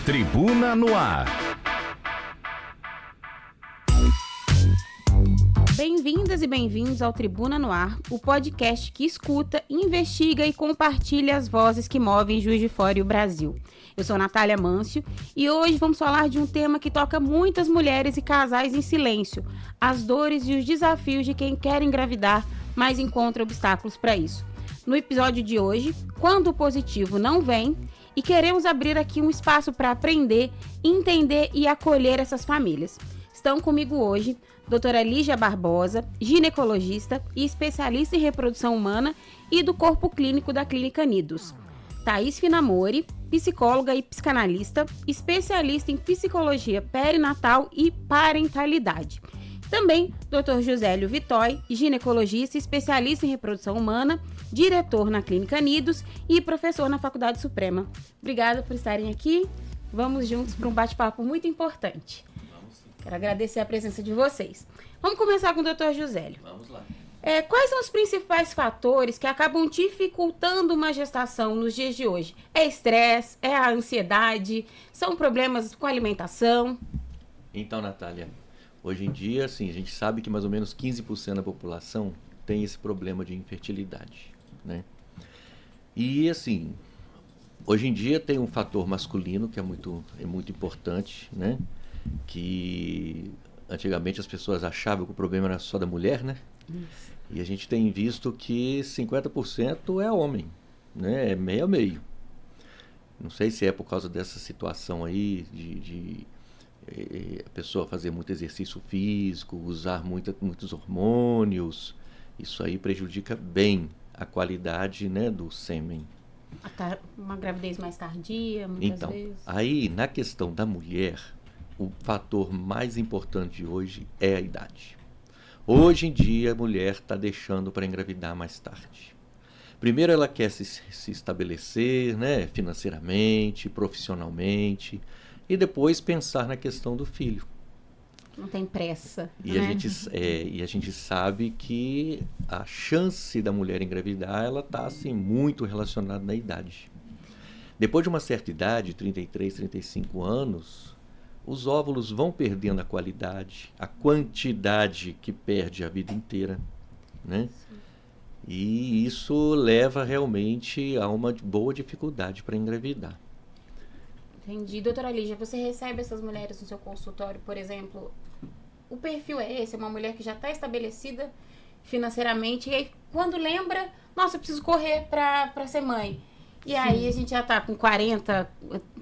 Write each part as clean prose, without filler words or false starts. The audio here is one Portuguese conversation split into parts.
Tribuna no Ar. Bem-vindas e bem-vindos ao Tribuna no Ar, o podcast que escuta, investiga e compartilha as vozes que movem Juiz de Fora e o Brasil. Eu sou Natália Mâncio e hoje vamos falar de um tema que toca muitas mulheres e casais em silêncio, as dores e os desafios de quem quer engravidar, mas encontra obstáculos para isso. No episódio de hoje, quando o positivo não vem, e queremos abrir aqui um espaço para aprender, entender e acolher essas famílias. Estão comigo hoje doutora Lígia Barbosa, ginecologista e especialista em reprodução humana e do corpo clínico da Clínica Nidos. Thaís Finamori, psicóloga e psicanalista, especialista em psicologia perinatal e parentalidade. Também Dr. Josélio Vitói, ginecologista e especialista em reprodução humana, diretor na Clínica Nidos e professor na Faculdade Suprema. Obrigada por estarem aqui. Vamos juntos para um bate-papo muito importante. Quero agradecer a presença de vocês. Vamos começar com o Dr. Josélio. Vamos lá. Quais são os principais fatores que acabam dificultando uma gestação nos dias de hoje? É estresse? É a ansiedade? São problemas com alimentação? Então, Natália, hoje em dia, assim, a gente sabe que mais ou menos 15% da população tem esse problema de infertilidade, né? E, assim, hoje em dia tem um fator masculino que é muito importante, né? Que antigamente as pessoas achavam que o problema era só da mulher, né? Isso. E a gente tem visto que 50% é homem, né? É meio a meio. Não sei se é por causa dessa situação aí de a pessoa fazer muito exercício físico, usar muitos hormônios. Isso aí prejudica bem a qualidade, né, do sêmen. Uma gravidez mais tardia, muitas vezes. Então, aí na questão da mulher, o fator mais importante hoje é a idade. Hoje em dia, a mulher está deixando para engravidar mais tarde. Primeiro, ela quer se estabelecer, né, financeiramente, profissionalmente, e depois pensar na questão do filho. Não tem pressa. E, né? a gente sabe que a chance da mulher engravidar, ela está assim, muito relacionada na idade. Depois de uma certa idade, 33, 35 anos, os óvulos vão perdendo a qualidade, a quantidade que perde a vida inteira, né? E isso leva realmente a uma boa dificuldade para engravidar. Entendi. Doutora Lígia, você recebe essas mulheres no seu consultório, por exemplo, o perfil é esse, é uma mulher que já está estabelecida financeiramente, e aí quando lembra, nossa, eu preciso correr para ser mãe. E aí a gente já tá com 40,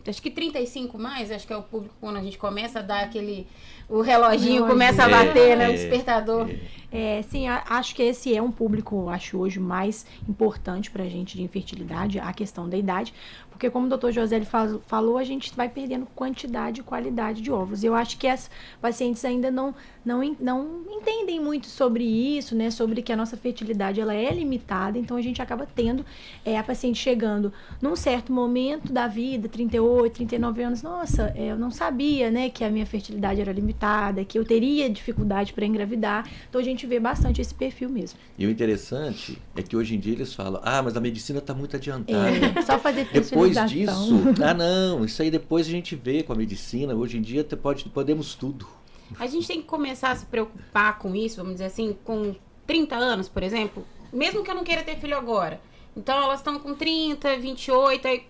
acho que 35 mais, acho que é o público quando a gente começa a dar o reloginho começa a bater, né, o despertador. Sim, acho que esse é um público, acho hoje, mais importante pra gente de infertilidade, a questão da idade, porque como o Dr. José falou, a gente vai perdendo quantidade e qualidade de óvulos. Eu acho que as pacientes ainda não entendem muito sobre isso, né, sobre que a nossa fertilidade ela é limitada, então a gente acaba tendo a paciente chegando num certo momento da vida, 38, 39 anos, nossa, eu não sabia, né, que a minha fertilidade era limitada, que eu teria dificuldade para engravidar, então a gente vê bastante esse perfil mesmo. E o interessante é que hoje em dia eles falam, mas a medicina está muito adiantada. Só fazer Depois disso, não, isso aí depois a gente vê com a medicina, hoje em dia podemos tudo. A gente tem que começar a se preocupar com isso, vamos dizer assim, com 30 anos, por exemplo, mesmo que eu não queira ter filho agora. Então elas estão com 30, 28, aí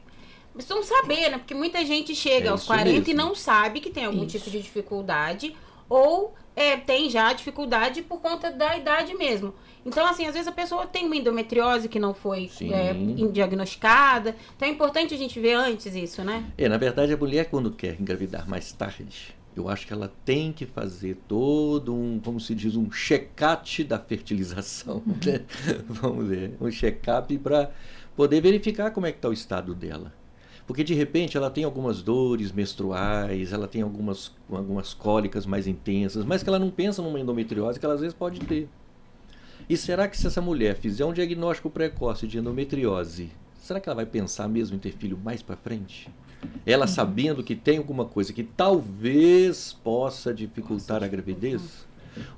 precisam saber, né? Porque muita gente chega aos 40 mesmo. E não sabe que tem algum tipo de dificuldade, ou tem já dificuldade por conta da idade mesmo. Então, assim, às vezes a pessoa tem uma endometriose que não foi diagnosticada. Então é importante a gente ver antes isso, né? Na verdade, a mulher quando quer engravidar mais tarde, eu acho que ela tem que fazer todo como se diz, um check-up da fertilização, né? Vamos ver, um check-up para poder verificar como é que está o estado dela. Porque de repente ela tem algumas dores menstruais, ela tem algumas cólicas mais intensas, mas que ela não pensa numa endometriose que ela às vezes pode ter. E será que se essa mulher fizer um diagnóstico precoce de endometriose, será que ela vai pensar mesmo em ter filho mais para frente? Ela sabendo que tem alguma coisa que talvez possa dificultar a gravidez?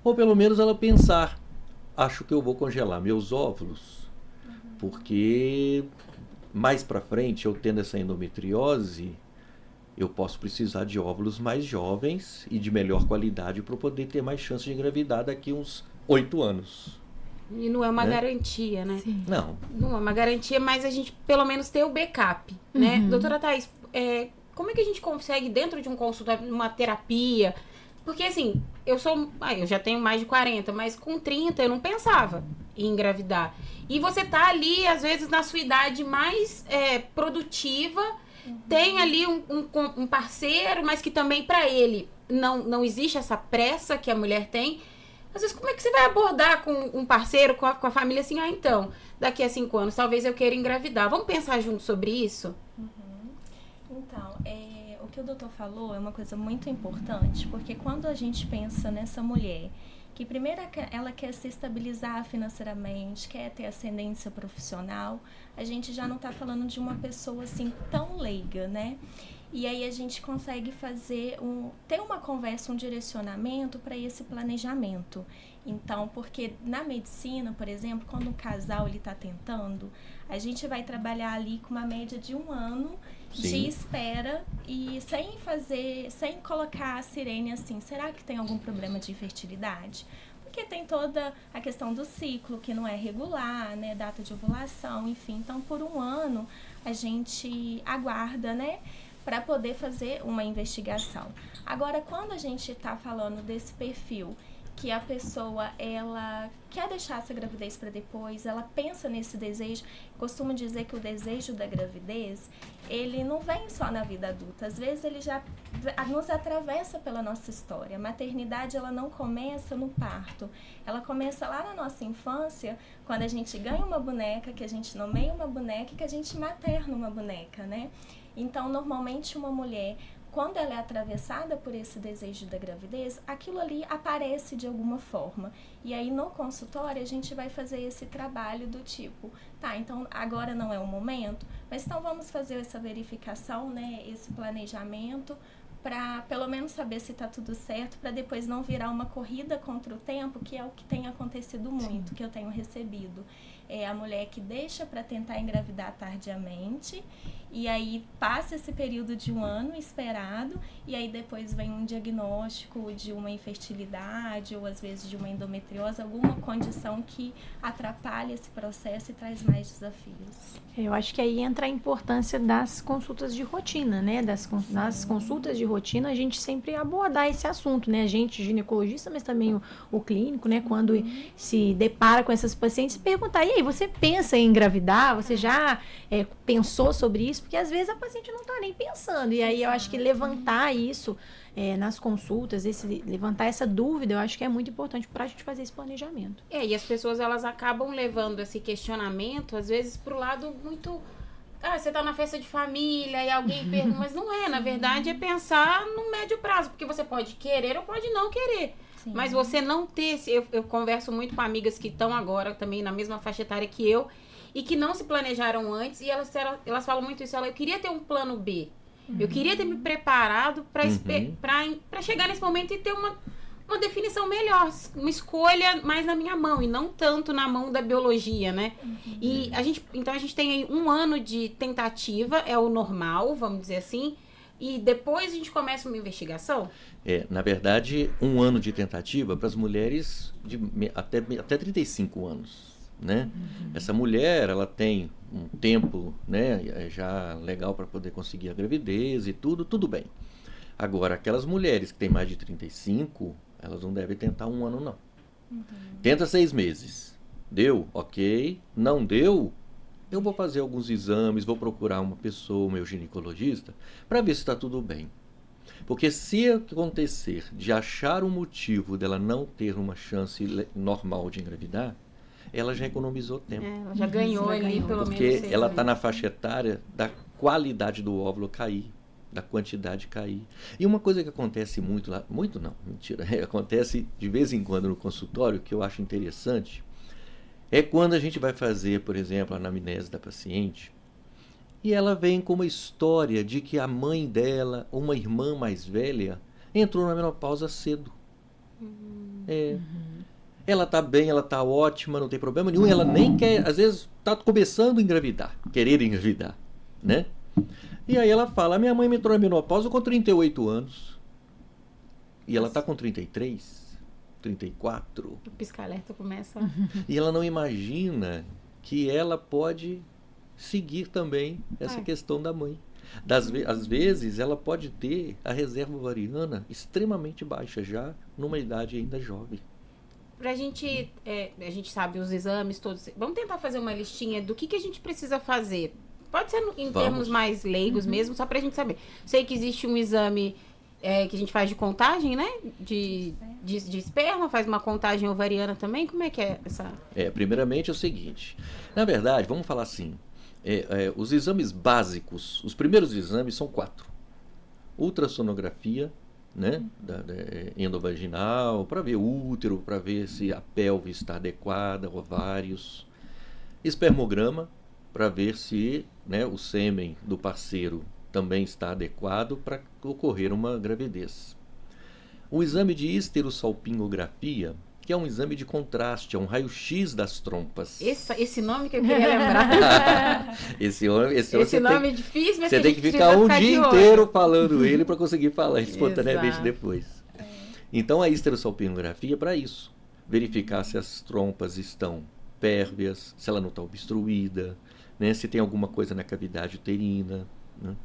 Ou pelo menos ela pensar, acho que eu vou congelar meus óvulos, porque mais para frente, eu tendo essa endometriose, eu posso precisar de óvulos mais jovens e de melhor qualidade para poder ter mais chance de engravidar daqui uns 8 anos. E não é uma garantia, né? Sim. Não. Não é uma garantia, mas a gente pelo menos ter o backup, né? Doutora Thaís, como é que a gente consegue, dentro de um consultório, uma terapia? Porque assim, eu já tenho mais de 40, mas com 30 eu não pensava em engravidar. E você tá ali, às vezes, na sua idade mais produtiva, tem ali um parceiro, mas que também para ele não existe essa pressa que a mulher tem. Às vezes, como é que você vai abordar com um parceiro, com a família, assim, então, daqui a 5 anos, talvez eu queira engravidar. Vamos pensar junto sobre isso? Então, o que o doutor falou é uma coisa muito importante, porque quando a gente pensa nessa mulher, que primeiro ela quer se estabilizar financeiramente, quer ter ascendência profissional, a gente já não está falando de uma pessoa assim tão leiga, né? E aí a gente consegue ter uma conversa, um direcionamento para esse planejamento. Então, porque na medicina, por exemplo, quando um casal está tentando, a gente vai trabalhar ali com uma média de 1 ano de espera e sem colocar a sirene assim, será que tem algum problema de infertilidade? Porque tem toda a questão do ciclo, que não é regular, né, data de ovulação, enfim. Então, por 1 ano, a gente aguarda, né, para poder fazer uma investigação. Agora, quando a gente está falando desse perfil, que a pessoa, ela quer deixar essa gravidez para depois, ela pensa nesse desejo, costumo dizer que o desejo da gravidez, ele não vem só na vida adulta, às vezes ele já nos atravessa pela nossa história. A maternidade, ela não começa no parto, ela começa lá na nossa infância, quando a gente ganha uma boneca, que a gente nomeia uma boneca e que a gente materna uma boneca, né? Então, normalmente uma mulher, quando ela é atravessada por esse desejo da gravidez, aquilo ali aparece de alguma forma. E aí no consultório a gente vai fazer esse trabalho do tipo, tá, então agora não é o momento, mas então vamos fazer essa verificação, né, esse planejamento, para pelo menos saber se está tudo certo, para depois não virar uma corrida contra o tempo, que é o que tem acontecido muito, que eu tenho recebido. É a mulher que deixa para tentar engravidar tardiamente, e aí passa esse período de 1 ano esperado, e aí depois vem um diagnóstico de uma infertilidade, ou às vezes de uma endometriose, alguma condição que atrapalha esse processo e traz mais desafios. Eu acho que aí entra a importância das consultas de rotina, né? Nas consultas de rotina, a gente sempre abordar esse assunto, né? A gente, ginecologista, mas também o clínico, né? Quando se depara com essas pacientes, perguntar, e aí, você pensa em engravidar? Você já pensou sobre isso? Porque às vezes a paciente não está nem pensando. E aí eu acho que levantar isso nas consultas, levantar essa dúvida, eu acho que é muito importante para a gente fazer esse planejamento. E as pessoas, elas acabam levando esse questionamento, às vezes, pro lado muito... você tá na festa de família e alguém pergunta, mas não é, na verdade é pensar no médio prazo, porque você pode querer ou pode não querer. Sim. Mas você não ter... Eu converso muito com amigas que estão agora também na mesma faixa etária que eu e que não se planejaram antes, e elas falam muito isso, eu queria ter um plano B. Eu queria ter me preparado para chegar nesse momento e ter uma definição melhor, uma escolha mais na minha mão e não tanto na mão da biologia, né? E a gente tem aí 1 ano de tentativa, é o normal, vamos dizer assim, e depois a gente começa uma investigação? Na verdade, 1 ano de tentativa para as mulheres até 35 anos. Né? Essa mulher, ela tem um tempo, né, já legal para poder conseguir a gravidez e tudo bem. Agora, aquelas mulheres que têm mais de 35, elas não devem tentar 1 ano, não. Tenta 6 meses. Deu? Ok. Não deu? Eu vou fazer alguns exames, vou procurar uma pessoa, meu ginecologista, para ver se está tudo bem. Porque se acontecer de achar um motivo dela não ter uma chance normal de engravidar, ela já economizou tempo. Ela já ganhou ali, pelo menos. Porque ela está na faixa etária da qualidade do óvulo cair, da quantidade cair. E uma coisa que acontece muito lá, muito não, mentira, acontece de vez em quando no consultório, que eu acho interessante, é quando a gente vai fazer, por exemplo, a anamnese da paciente, e ela vem com uma história de que a mãe dela, ou uma irmã mais velha, entrou na menopausa cedo. Ela está bem, ela está ótima, não tem problema nenhum, ela nem quer, às vezes está começando a engravidar, querer engravidar, né? E aí ela fala, minha mãe me entrou na menopausa com 38 anos. E ela está com 33, 34. O pisca-alerta começa... E ela não imagina que ela pode seguir também essa questão da mãe. Às vezes, ela pode ter a reserva ovariana extremamente baixa já, numa idade ainda jovem. Pra gente, a gente sabe os exames todos. Vamos tentar fazer uma listinha do que a gente precisa fazer. Pode ser em termos mais leigos mesmo, só pra gente saber. Sei que existe um exame que a gente faz de contagem, né? De esperma, faz uma contagem ovariana também. Como é que é essa... Primeiramente é o seguinte. Na verdade, vamos falar assim. Os exames básicos, os primeiros exames são 4. Ultrassonografia, né, endovaginal, para ver o útero, para ver se a pelve está adequada, ovários. Espermograma, para ver se, né, o sêmen do parceiro também está adequado para ocorrer uma gravidez. O exame de histerossalpingografia, que é um exame de contraste, é um raio-x das trompas. Esse nome que eu queria lembrar. Esse nome é difícil, mas você tem que ficar um dia inteiro falando ele para conseguir falar espontaneamente depois. Então a histerossalpingografia é para isso. Verificar se as trompas estão pérvias, se ela não está obstruída, né, se tem alguma coisa na cavidade uterina, né?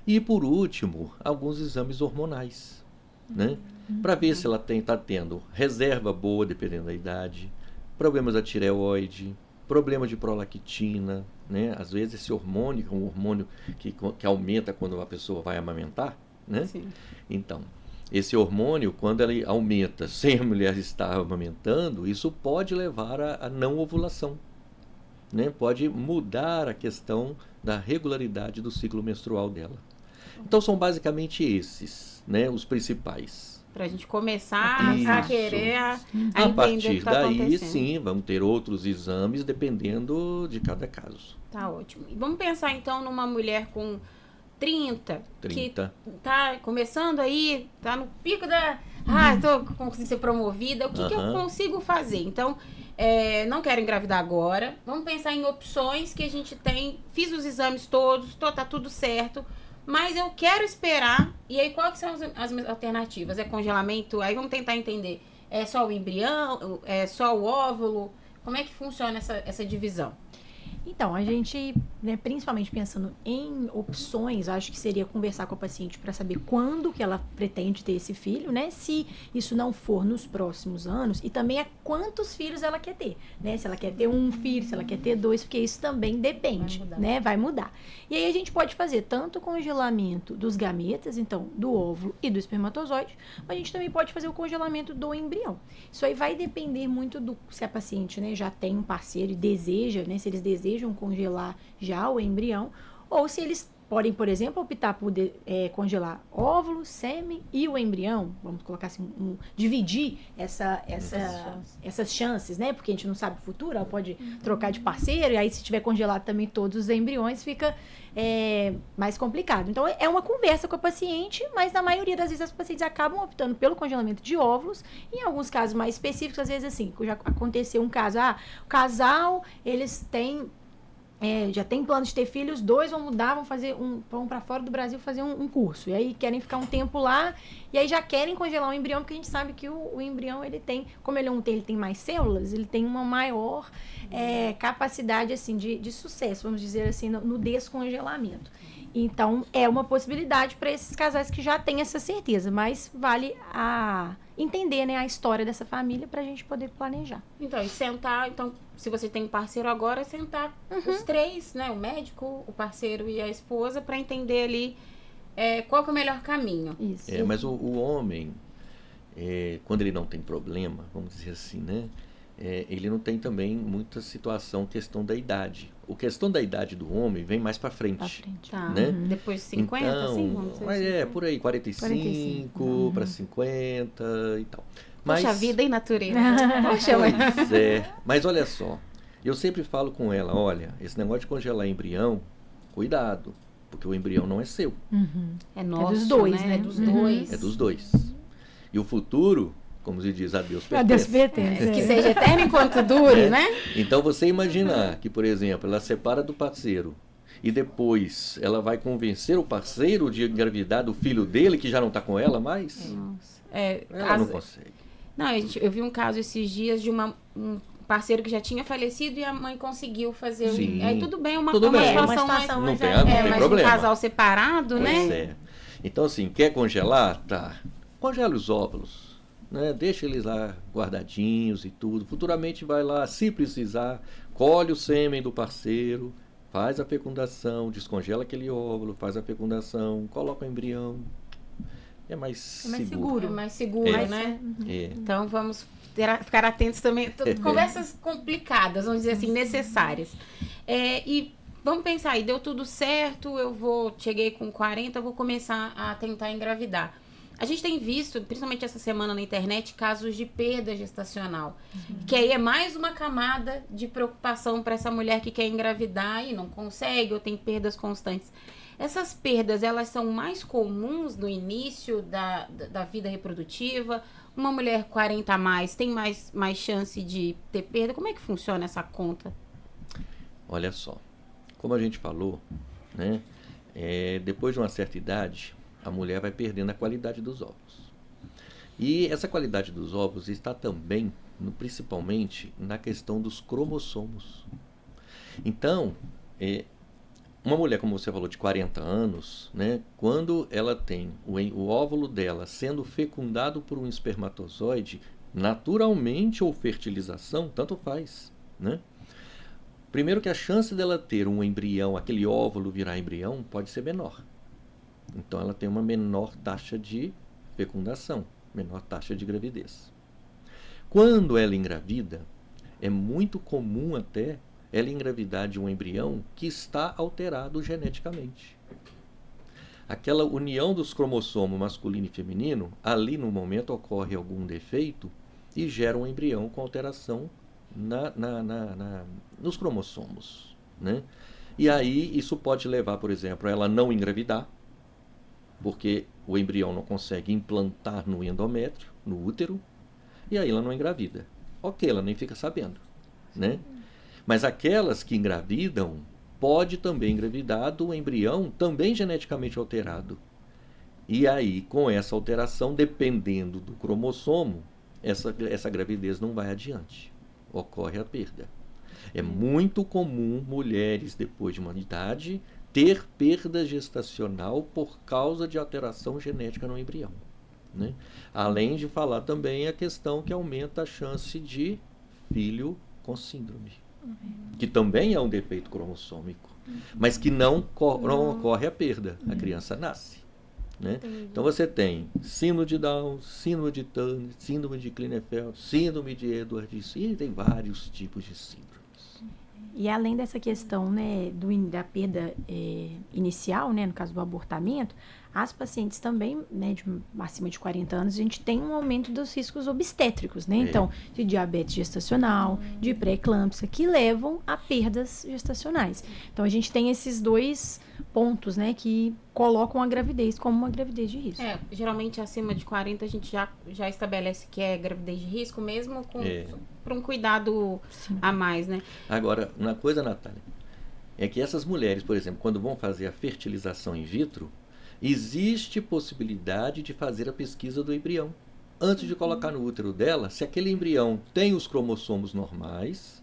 E por último, alguns exames hormonais, né? Para ver se ela está tendo reserva boa, dependendo da idade, problemas da tireoide, problema de prolactina, né? Às vezes esse hormônio é um hormônio que aumenta quando a pessoa vai amamentar, né? Sim. Então, esse hormônio, quando ele aumenta sem a mulher estar amamentando, isso pode levar a não ovulação, né? Pode mudar a questão da regularidade do ciclo menstrual dela. Então são basicamente esses, né, os principais. Para a gente começar a querer a A entender partir o que tá daí, acontecendo. sim, vamos ter outros exames dependendo de cada caso. Tá ótimo. E vamos pensar então numa mulher com 30, que tá começando aí, tá no pico da... consigo ser promovida. O que eu consigo fazer? Então, não quero engravidar agora. Vamos pensar em opções que a gente tem. Fiz os exames todos, tá tudo certo. Mas eu quero esperar. E aí, quais são as alternativas? É congelamento? Aí vamos tentar entender. É só o embrião? É só o óvulo? Como é que funciona essa divisão? Então, a gente, né, principalmente pensando em opções, acho que seria conversar com a paciente para saber quando que ela pretende ter esse filho, né? Se isso não for nos próximos anos, e também quantos filhos ela quer ter, né? Se ela quer ter um filho, se ela quer ter 2, porque isso também depende, né? Vai mudar. E aí a gente pode fazer tanto o congelamento dos gametas, então, do óvulo e do espermatozoide, mas a gente também pode fazer o congelamento do embrião. Isso aí vai depender muito do se a paciente, né, já tem um parceiro e deseja, né? Se eles desejam congelar já o embrião, ou se eles podem, por exemplo, optar por congelar óvulo, sêmen e o embrião, vamos colocar assim, dividir essas chances, né? Porque a gente não sabe o futuro, ela pode trocar de parceiro, e aí se tiver congelado também todos os embriões, fica mais complicado. Então, é uma conversa com a paciente, mas na maioria das vezes as pacientes acabam optando pelo congelamento de óvulos. Em alguns casos mais específicos, às vezes assim, já aconteceu um caso, o casal, eles têm já tem plano de ter filhos, 2 vão mudar, vão para fora do Brasil fazer um curso. E aí querem ficar um tempo lá, e aí já querem congelar o embrião, porque a gente sabe que o embrião, ele tem, como ele tem mais células, ele tem uma maior capacidade, assim, de sucesso, vamos dizer assim, no descongelamento. Então, é uma possibilidade para esses casais que já têm essa certeza, mas vale entender, né, a história dessa família para a gente poder planejar. Então, e sentar, se você tem parceiro agora, sentar os 3, né, o médico, o parceiro e a esposa, para entender ali qual que é o melhor caminho. Isso. Mas o homem, quando ele não tem problema, vamos dizer assim, né, ele não tem também muita questão da idade. A questão da idade do homem vem mais para frente. Tá. Né? Depois de 50, então, assim, vamos dizer mas assim. Por aí, 45 para 50 e tal. Mas, poxa vida e natureza. Poxa, mas olha só, eu sempre falo com ela, olha, esse negócio de congelar embrião, cuidado, porque o embrião não é seu. É nosso, dos dois, né? É dos dois. É dos dois. E o futuro, como se diz, a Deus pertence. A Deus pertence. Que seja eterno enquanto dure, né? Então, você imaginar que, por exemplo, ela separa do parceiro e depois ela vai convencer o parceiro de engravidar do filho dele, que já não está com ela mais? Nossa. Ela não consegue. Não, eu vi um caso esses dias de um parceiro que já tinha falecido e a mãe conseguiu fazer. Sim. Aí tudo bem, uma Tudo bem. situação Uma mais... situação Não tem, mais- não tem mas problema. um casal separado, Pois né? é. Então, assim, quer congelar? Tá. Congela os óvulos. Né? Deixa eles lá guardadinhos e tudo. Futuramente vai lá, se precisar, colhe o sêmen do parceiro, faz a fecundação, descongela aquele óvulo, faz a fecundação, coloca o embrião. É mais seguro. É mais seguro, É. né? É. Então vamos ficar atentos também. Conversas complicadas, vamos dizer assim, necessárias. E vamos pensar aí, deu tudo certo, cheguei com 40, vou começar a tentar engravidar. A gente tem visto, principalmente essa semana na internet, casos de perda gestacional. Que aí é mais uma camada de preocupação para essa mulher que quer engravidar e não consegue, ou tem perdas constantes. Essas perdas, elas são mais comuns no início da vida reprodutiva? Uma mulher 40 a mais tem mais chance de ter perda? Como é que funciona essa conta? Olha só, como a gente falou, né, depois de uma certa idade, a mulher vai perdendo a qualidade dos óvulos. E essa qualidade dos óvulos está também, principalmente, na questão dos cromossomos. Então, uma mulher, como você falou, de 40 anos, né, quando ela tem o óvulo dela sendo fecundado por um espermatozoide, naturalmente ou fertilização, tanto faz, né? Primeiro que a chance dela ter um embrião, aquele óvulo virar embrião, pode ser menor. Então ela tem uma menor taxa de fecundação, menor taxa de gravidez. Quando ela engravida, é muito comum até ela engravidar de um embrião que está alterado geneticamente. Aquela união dos cromossomos masculino e feminino, ali no momento ocorre algum defeito e gera um embrião com alteração nos cromossomos, né? E aí isso pode levar, por exemplo, a ela não engravidar, porque o embrião não consegue implantar no endométrio, no útero, e aí ela não engravida. Ok, ela nem fica sabendo, né? Mas aquelas que engravidam, pode também engravidar do embrião também geneticamente alterado. E aí, com essa alteração, dependendo do cromossomo, essa gravidez não vai adiante. Ocorre a perda. É muito comum mulheres, depois de uma idade, ter perda gestacional por causa de alteração genética no embrião, né? Além de falar também a questão que aumenta a chance de filho com síndrome, que também é um defeito cromossômico, mas que não ocorre a perda, a criança nasce, né? Então você tem síndrome de Down, síndrome de Turner, síndrome de Klinefelter, síndrome de Edwards, e tem vários tipos de síndromes. E além dessa questão, né, da perda inicial, né, no caso do abortamento, as pacientes também, né, acima de 40 anos, a gente tem um aumento dos riscos obstétricos, né? Então, de diabetes gestacional, de pré-eclâmpsia, que levam a perdas gestacionais. Então, a gente tem esses dois pontos, né, que colocam a gravidez como uma gravidez de risco. Geralmente acima de 40 a gente já estabelece que é gravidez de risco, mesmo para um cuidado a mais, né? Agora, uma coisa, Natália, é que essas mulheres, por exemplo, quando vão fazer a fertilização in vitro, existe possibilidade de fazer a pesquisa do embrião. Antes de colocar no útero dela, se aquele embrião tem os cromossomos normais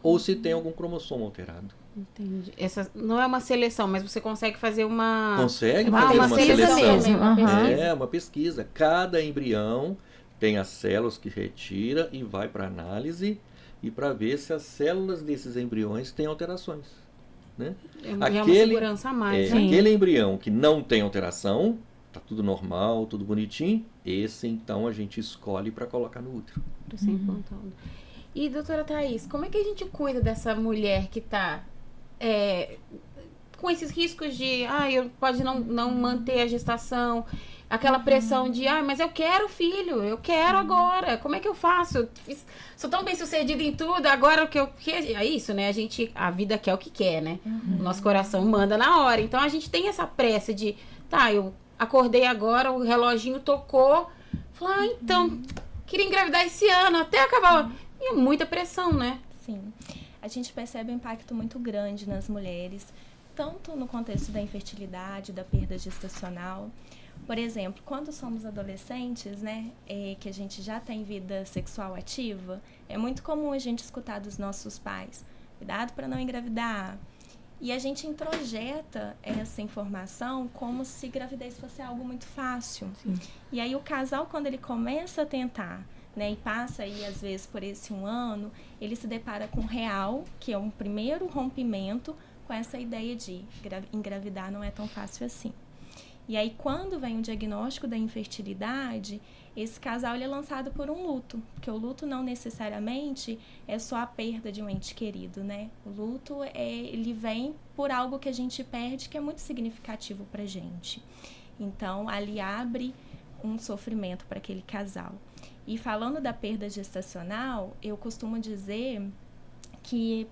ou se tem algum cromossomo alterado. Entendi. Essa não é uma seleção, mas você consegue fazer uma... Consegue fazer uma uma seleção seleção. mesmo. Uma pesquisa. Cada embrião tem as células que retira e vai para análise e para ver se as células desses embriões têm alterações, né? É uma segurança a mais. Aquele embrião que não tem alteração, tá tudo normal, tudo bonitinho, esse então a gente escolhe para colocar no útero. E doutora Thaís, como é que a gente cuida dessa mulher que está com esses riscos de pode não manter a gestação, aquela pressão de mas eu quero filho, eu quero agora, como é que eu faço? Sou tão bem sucedida em tudo, agora o que é isso, né? A vida quer o que quer, né? O nosso coração manda na hora. Então a gente tem essa pressa de, eu acordei agora, o reloginho tocou, falei, então, queria engravidar esse ano, até acabar. E é muita pressão, né? Sim. A gente percebe um impacto muito grande nas mulheres. tanto no contexto da infertilidade, da perda gestacional. Por exemplo, quando somos adolescentes, né, que a gente já tem vida sexual ativa, é muito comum a gente escutar dos nossos pais, cuidado para não engravidar. E a gente introjeta essa informação como se gravidez fosse algo muito fácil. Sim. E aí o casal, quando ele começa a tentar, né, e passa aí às vezes por esse 1 ano, ele se depara com real, que é um primeiro rompimento com essa ideia de engravidar não é tão fácil assim. E aí, quando vem o diagnóstico da infertilidade, esse casal ele é lançado por um luto, porque o luto não necessariamente é só a perda de um ente querido, né? O luto, ele vem por algo que a gente perde que é muito significativo pra gente. Então, ali abre um sofrimento para aquele casal. E falando da perda gestacional, eu costumo dizer que,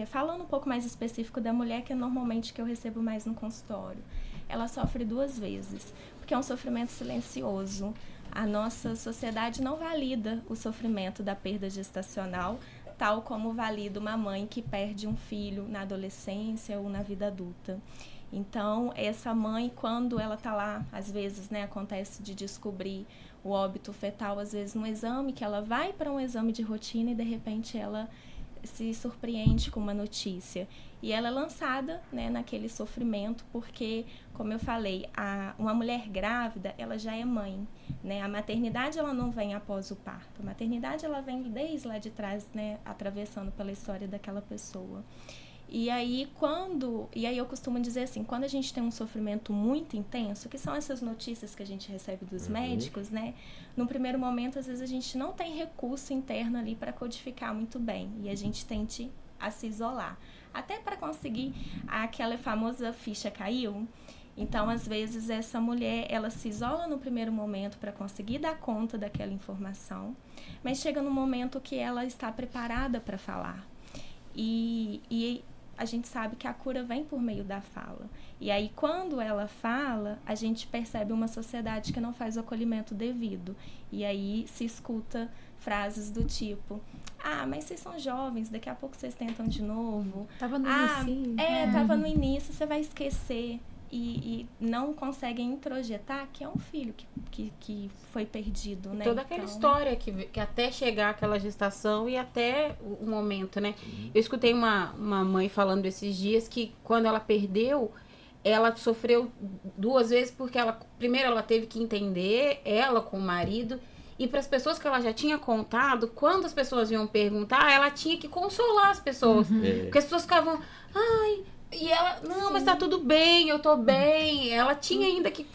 falando um pouco mais específico da mulher, que é normalmente que eu recebo mais no consultório, ela sofre 2 vezes, porque é um sofrimento silencioso. A nossa sociedade não valida o sofrimento da perda gestacional, tal como valida uma mãe que perde um filho na adolescência ou na vida adulta. Então, essa mãe, quando ela está lá, às vezes, né, acontece de descobrir o óbito fetal, às vezes no exame, que ela vai para um exame de rotina e, de repente, ela se surpreende com uma notícia. E ela é lançada, né, naquele sofrimento, porque, como eu falei, uma mulher grávida, ela já é mãe, né? A maternidade, ela não vem após o parto. A maternidade, ela vem desde lá de trás, né, atravessando pela história daquela pessoa. E aí eu costumo dizer assim, quando a gente tem um sofrimento muito intenso, que são essas notícias que a gente recebe dos médicos, né? No primeiro momento, às vezes a gente não tem recurso interno ali para codificar muito bem. E a gente tende a se isolar. Até para conseguir aquela famosa ficha caiu. Então, às vezes, essa mulher, ela se isola no primeiro momento para conseguir dar conta daquela informação, mas chega no momento que ela está preparada para falar. E a gente sabe que a cura vem por meio da fala. E aí, quando ela fala, a gente percebe uma sociedade que não faz o acolhimento devido. E aí se escuta frases do tipo, mas vocês são jovens, daqui a pouco vocês tentam de novo. Tava no início. Tava no início, você vai esquecer. E não conseguem introjetar que é um filho que foi perdido, né? Toda aquela história que até chegar aquela gestação e até o momento, né? Eu escutei uma mãe falando esses dias que quando ela perdeu, ela sofreu 2 vezes porque primeiro ela teve que entender, ela com o marido, e para as pessoas que ela já tinha contado, quando as pessoas iam perguntar, ela tinha que consolar as pessoas. Porque as pessoas ficavam, e ela, não, mas tá tudo bem, eu tô bem. Ela tinha ainda que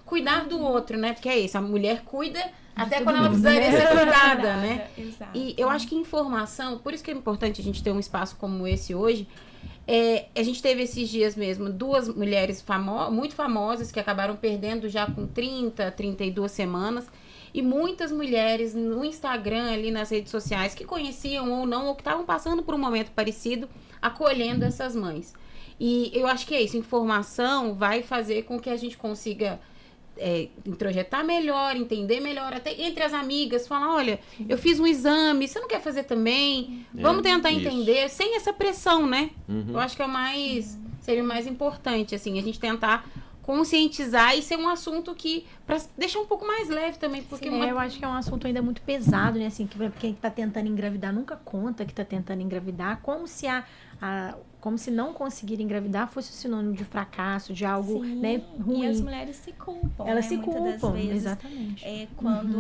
cuidar do outro, né? Porque é isso, a mulher cuida até quando ela precisaria ser cuidada, né? Exato. E eu acho que informação, por isso que é importante a gente ter um espaço como esse hoje. A gente teve esses dias mesmo 2 mulheres muito famosas que acabaram perdendo já com 30, 32 semanas. E muitas mulheres no Instagram, ali nas redes sociais, que conheciam ou não, ou que estavam passando por um momento parecido, acolhendo essas mães. E eu acho que é isso, informação vai fazer com que a gente consiga introjetar melhor, entender melhor, até entre as amigas, falar, olha, eu fiz um exame, você não quer fazer também? Vamos tentar entender, sem essa pressão, né? Eu acho que seria o mais importante, assim, a gente tentar conscientizar e ser um assunto que para deixar um pouco mais leve também, porque eu acho que é um assunto ainda muito pesado, né, assim, que quem tá tentando engravidar nunca conta que tá tentando engravidar, como se não conseguir engravidar fosse sinônimo de fracasso, de algo, né, ruim. E as mulheres se culpam, elas né? se Muitas culpam, das vezes, exatamente. Quando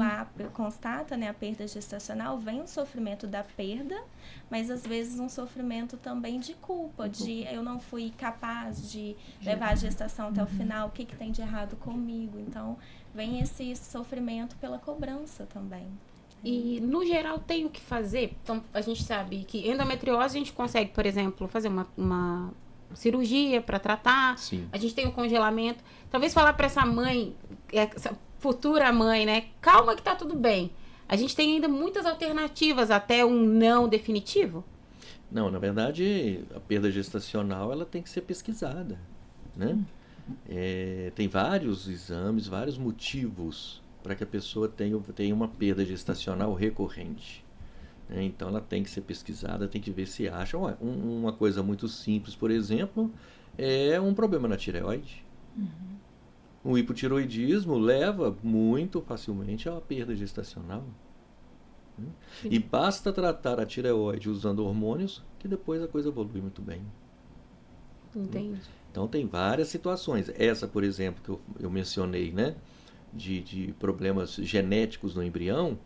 constata, né, a perda gestacional, vem o sofrimento da perda, mas às vezes um sofrimento também de culpa, de eu não fui capaz de levar a gestação até o final, o que tem de errado comigo? Então, vem esse sofrimento pela cobrança também. E, no geral, tem o que fazer. Então, a gente sabe que endometriose a gente consegue, por exemplo, fazer uma cirurgia para tratar. Sim. A gente tem o congelamento. Talvez falar para essa mãe, essa futura mãe, né? Calma que tá tudo bem. A gente tem ainda muitas alternativas até um não definitivo. Não, na verdade, a perda gestacional ela tem que ser pesquisada, né? Tem vários exames, vários motivos para que a pessoa tenha uma perda gestacional recorrente. Então, ela tem que ser pesquisada, tem que ver se acha. Uma coisa muito simples, por exemplo, é um problema na tireoide. O hipotireoidismo leva muito facilmente a uma perda gestacional. E basta tratar a tireoide usando hormônios que depois a coisa evolui muito bem. Entendi. Então tem várias situações. Essa, por exemplo, que eu mencionei, né? De problemas genéticos no embrião,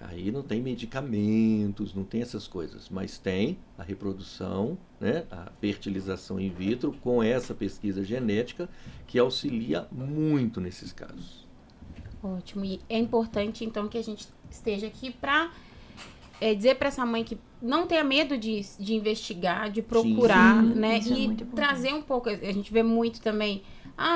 aí não tem medicamentos, não tem essas coisas, mas tem a reprodução, né? A fertilização in vitro com essa pesquisa genética que auxilia muito nesses casos. Ótimo. E é importante, então, que a gente esteja aqui para dizer para essa mãe que não tenha medo de investigar, de procurar, Sim, né? isso é E muito importante. trazer um pouco. A gente vê muito também.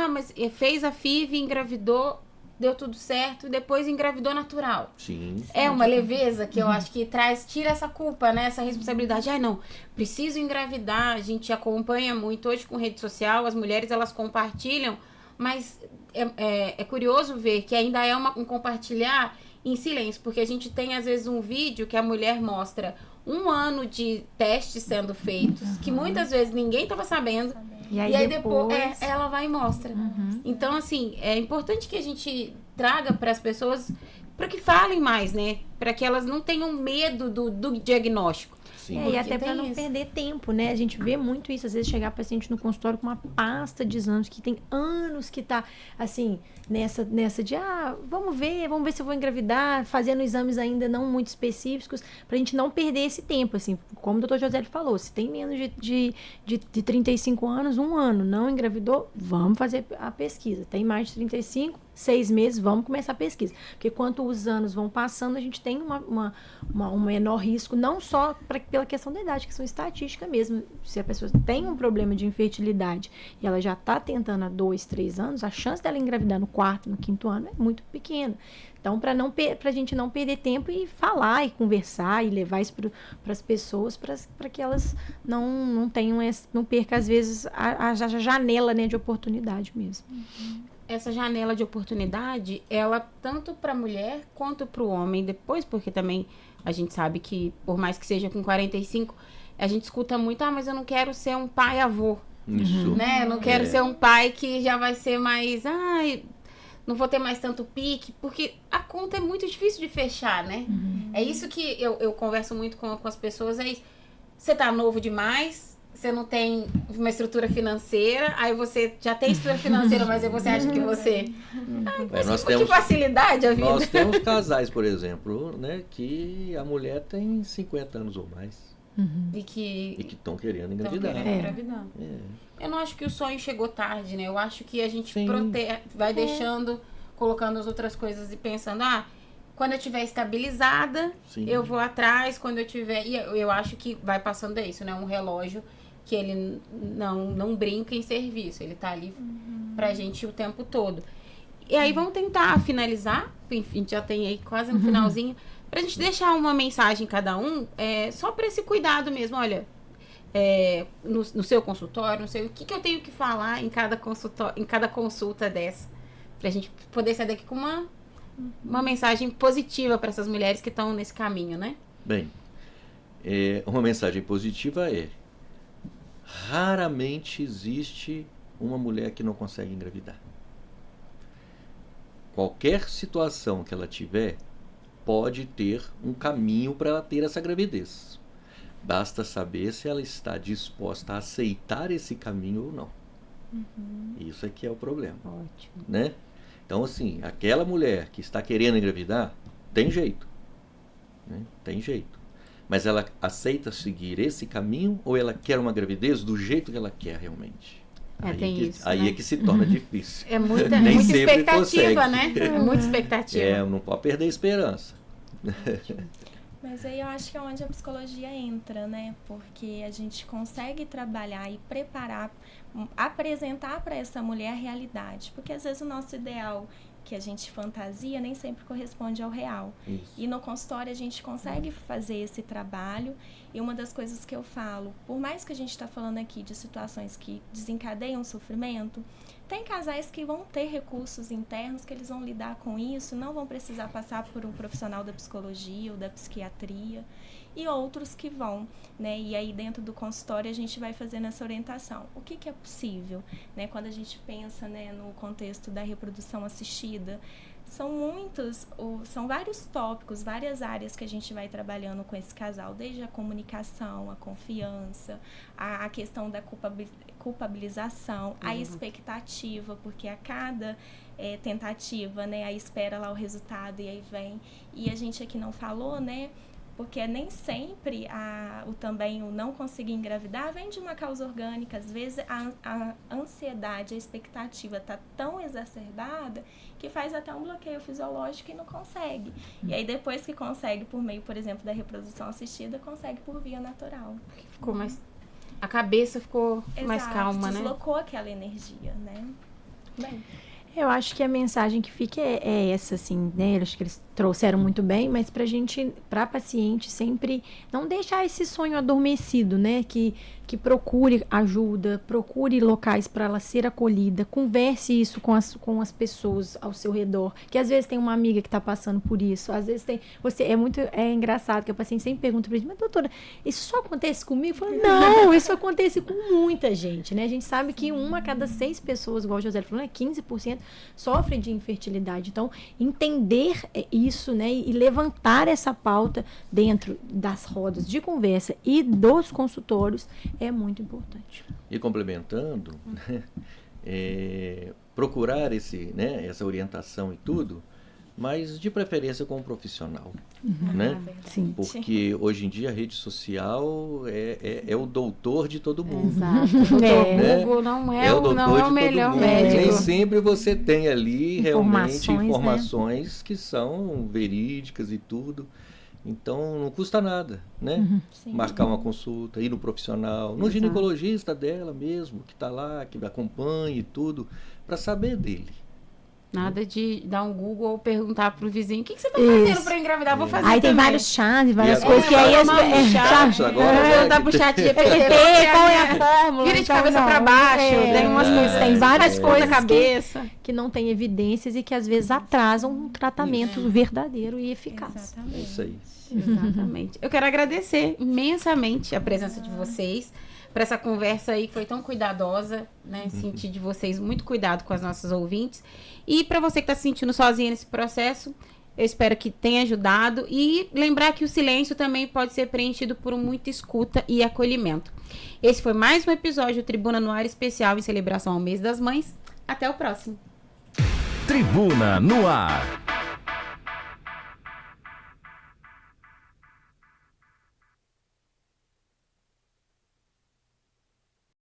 Mas fez a FIV, engravidou, deu tudo certo, depois engravidou natural. Sim. É uma leveza que eu acho que tira essa culpa, né? Essa responsabilidade. Não, preciso engravidar. A gente acompanha muito hoje com rede social, as mulheres elas compartilham, mas é curioso ver que ainda é um compartilhar em silêncio, porque a gente tem às vezes um vídeo que a mulher mostra 1 ano de testes sendo feitos, que muitas vezes ninguém estava sabendo. E E aí depois ela vai e mostra. Então, assim, é importante que a gente traga para as pessoas, para que falem mais, né? Para que elas não tenham medo do diagnóstico. Sim. E até para tem não isso. perder tempo, né? A gente vê muito isso, às vezes chegar paciente no consultório com uma pasta de exames que tem anos que tá, assim, nessa de, vamos ver se eu vou engravidar, fazendo exames ainda não muito específicos, pra gente não perder esse tempo, assim, como o doutor José falou, se tem menos de 35 anos, 1 ano, não engravidou, vamos fazer a pesquisa. Tem mais de 35, 6 meses, vamos começar a pesquisa. Porque quanto os anos vão passando, a gente tem um menor risco, não só pela questão da idade, questão estatística mesmo. Se a pessoa tem um problema de infertilidade e ela já está tentando há 2, 3 anos, a chance dela engravidar no 4º, no 5º ano é muito pequena. Então, para a gente não perder tempo e falar e conversar e levar isso para as pessoas, para que elas não percam, às vezes, a janela, né, de oportunidade mesmo. Essa janela de oportunidade, ela tanto para a mulher quanto para o homem depois, porque também a gente sabe que, por mais que seja com 45, a gente escuta muito, mas eu não quero ser um pai-avô, Isso. né? Eu não quero ser um pai que já vai ser mais, não vou ter mais tanto pique, porque a conta é muito difícil de fechar, né? É isso que eu converso muito com as pessoas, você tá novo demais, você não tem uma estrutura financeira, aí você já tem estrutura financeira, mas aí você acha que você... que facilidade a vida. Nós temos casais, por exemplo, né, que a mulher tem 50 anos ou mais. E que estão querendo engravidar. engravidar. Eu não acho que o sonho chegou tarde, né? Eu acho que a gente vai deixando, colocando as outras coisas e pensando, quando eu tiver estabilizada, eu vou atrás, quando eu tiver... E eu acho que vai passando isso, né? Um relógio que ele não brinca em serviço, ele tá ali pra gente o tempo todo. E aí vamos tentar finalizar, enfim, a gente já tem aí quase no finalzinho, pra gente deixar uma mensagem cada um, só pra esse cuidado mesmo, olha, no seu consultório, não sei o que eu tenho que falar em cada consulta dessa, pra gente poder sair daqui com uma mensagem positiva para essas mulheres que estão nesse caminho, né? Bem, uma mensagem positiva raramente existe uma mulher que não consegue engravidar. Qualquer situação que ela tiver, pode ter um caminho para ela ter essa gravidez. Basta saber se ela está disposta a aceitar esse caminho ou não. Isso aqui é o problema. Ótimo. Né? Então, assim, aquela mulher que está querendo engravidar, tem jeito. Né? Tem jeito. Mas ela aceita seguir esse caminho ou ela quer uma gravidez do jeito que ela quer realmente? Aí é que se torna difícil. É muita expectativa, consegue. Né? É muita expectativa. Não pode perder a esperança. Mas aí eu acho que é onde a psicologia entra, né? Porque a gente consegue trabalhar e preparar, apresentar para essa mulher a realidade. Porque às vezes o nosso ideal que a gente fantasia nem sempre corresponde ao real. Isso. E no consultório a gente consegue fazer esse trabalho. E uma das coisas que eu falo, por mais que a gente está falando aqui de situações que desencadeiam sofrimento, Tem casais que vão ter recursos internos, que eles vão lidar com isso, não vão precisar passar por um profissional da psicologia ou da psiquiatria, e outros que vão, né? E aí dentro do consultório a gente vai fazendo essa orientação. O que é possível, né? Quando a gente pensa, né, no contexto da reprodução assistida, são vários tópicos, várias áreas que a gente vai trabalhando com esse casal, desde a comunicação, a confiança, a questão da culpabilização, a expectativa, porque a cada tentativa, né, aí espera lá o resultado e aí vem. E a gente aqui não falou, né, porque nem sempre o não conseguir engravidar vem de uma causa orgânica. Às vezes a ansiedade, a expectativa está tão exacerbada que faz até um bloqueio fisiológico e não consegue. E aí depois que consegue por meio, por exemplo, da reprodução assistida, consegue por via natural. Ficou mais... A cabeça ficou mais calma, né? Deslocou aquela energia, né? Bem... Eu acho que a mensagem que fica é essa, assim, né? Eu acho que eles trouxeram muito bem, mas pra paciente sempre não deixar esse sonho adormecido, né? Que procure ajuda, procure locais para ela ser acolhida, converse isso com as pessoas ao seu redor, que às vezes tem uma amiga que está passando por isso, às vezes tem, é engraçado que a paciente sempre pergunta pra gente, mas doutora, isso só acontece comigo? Eu falo, não, isso acontece com muita gente, né? A gente sabe que 1 a cada 6 pessoas, igual o José falou, 15% sofrem de infertilidade. Então, entender isso, né, e levantar essa pauta dentro das rodas de conversa e dos consultórios é muito importante. E complementando, né, procurar essa orientação e tudo, mas de preferência com um profissional, né? Sim. Porque hoje em dia a rede social é o doutor de todo mundo. Exato. O doutor Google não é o melhor médico. Nem sempre você tem ali realmente Informações, informações, né, que são verídicas e tudo. Então, não custa nada, né? Marcar uma consulta, ir no profissional, no ginecologista dela mesmo, que está lá, que acompanha e tudo, para saber dele. Nada de dar um Google ou perguntar pro vizinho, o que você tá fazendo para engravidar? Vou fazer aí também. Tem vários chás e várias agora coisas que aí perguntar pro chat GPT, qual é a fórmula? Vira de cabeça para baixo, tem umas coisas, tem várias coisas cabeça que não tem evidências e que às vezes atrasam um tratamento verdadeiro e eficaz. Exatamente. É isso aí. Exatamente. Eu quero agradecer imensamente a presença de vocês para essa conversa aí que foi tão cuidadosa, né? Senti de vocês muito cuidado com as nossas ouvintes. E para você que está se sentindo sozinha nesse processo, eu espero que tenha ajudado. E lembrar que o silêncio também pode ser preenchido por muita escuta e acolhimento. Esse foi mais um episódio do Tribuna no Ar especial em celebração ao Mês das Mães. Até o próximo. Tribuna no Ar.